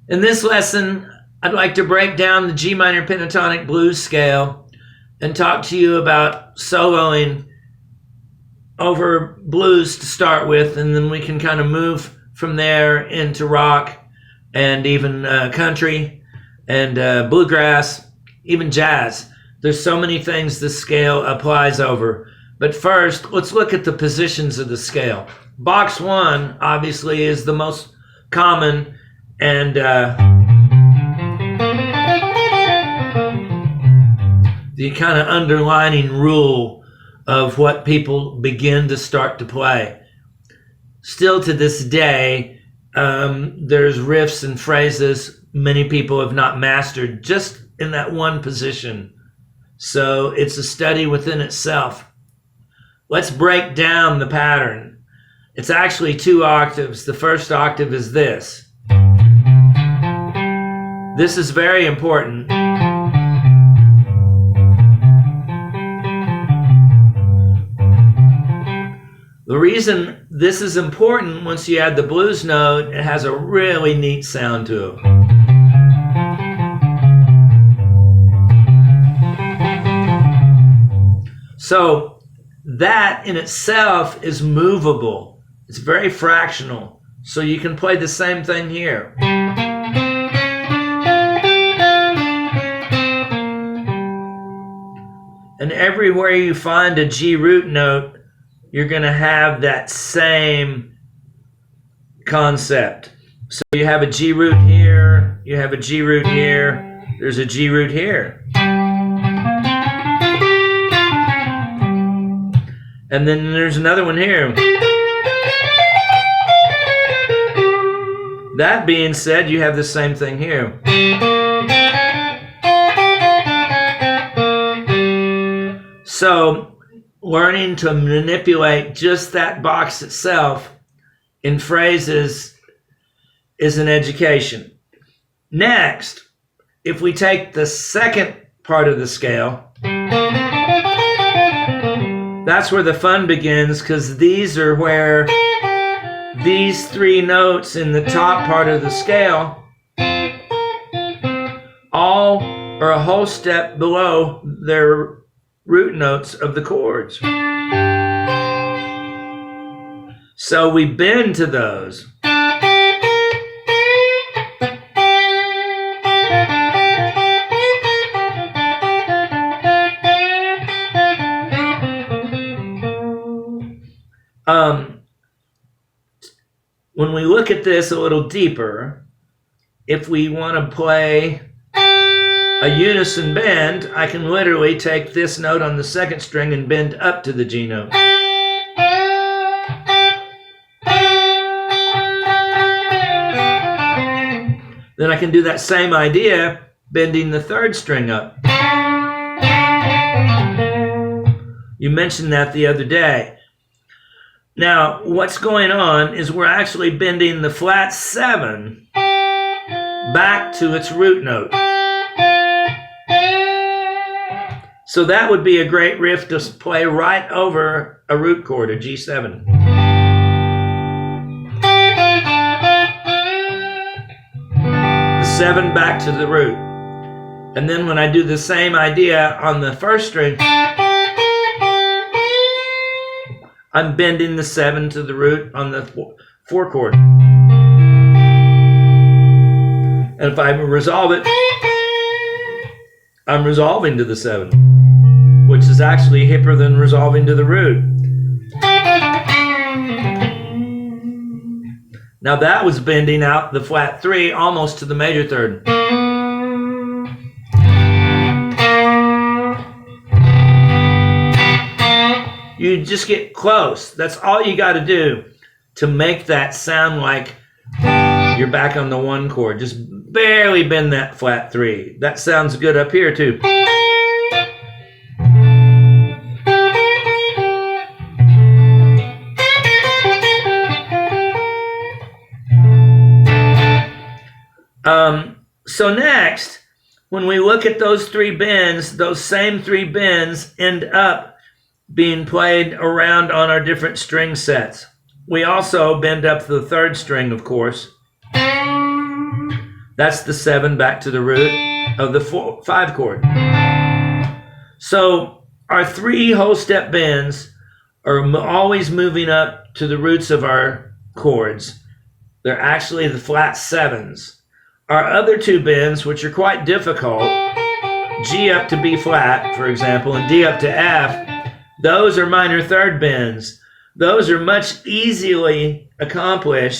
In this lesson, I'd like to break down the G minor pentatonic blues scale and talk to you about soloing over blues to start with, and then we can kind of move from there into rock and even country and bluegrass, even jazz. There's so many things this scale applies over. But first, let's look at the positions of the scale. Box 1 obviously is the most common and the kind of underlining rule of what people begin to start to play. Still to this day, there's riffs and phrases many people have not mastered just in that one position. So it's a study within itself. Let's break down the pattern. It's actually 2 octaves. The first octave is this. This is very important. The reason this is important, once you add the blues note, it has a really neat sound to it. So that in itself is movable. It's very fractional. So you can play the same thing here. And everywhere you find a G root note, you're going to have that same concept. So you have a G root here, you have a G root here, there's a G root here. And then there's another one here. That being said, you have the same thing here. So learning to manipulate just that box itself in phrases is an education. Next, if we take the second part of the scale, that's where the fun begins, because these are where these 3 notes in the top part of the scale all are a whole step below their root notes of the chords. So we bend to those. When we look at this a little deeper, if we want to play a unison bend, I can literally take this note on the second string and bend up to the G note. Then I can do that same idea, bending the third string up. You mentioned that the other day. Now, what's going on is we're actually bending the flat 7 back to its root note. So that would be a great riff to play right over a root chord, a G7. The 7 back to the root. And then when I do the same idea on the first string, I'm bending the 7 to the root on the 4 chord. And if I resolve it, I'm resolving to the 7, which is actually hipper than resolving to the root. Now that was bending out the flat 3 almost to the major third. You just get close. That's all you got to do to make that sound like you're back on the 1 chord. Just barely bend that flat 3. That sounds good up here too. So next, when we look at those 3 bends, those same 3 bends end up being played around on our different string sets. We also bend up the 3rd string, of course. That's the 7 back to the root of the 5 chord. So our 3 whole step bends are always moving up to the roots of our chords. They're actually the flat 7s. Our other 2 bends, which are quite difficult, G up to B flat, for example, and D up to F, those are minor third bends. Those are much easily accomplished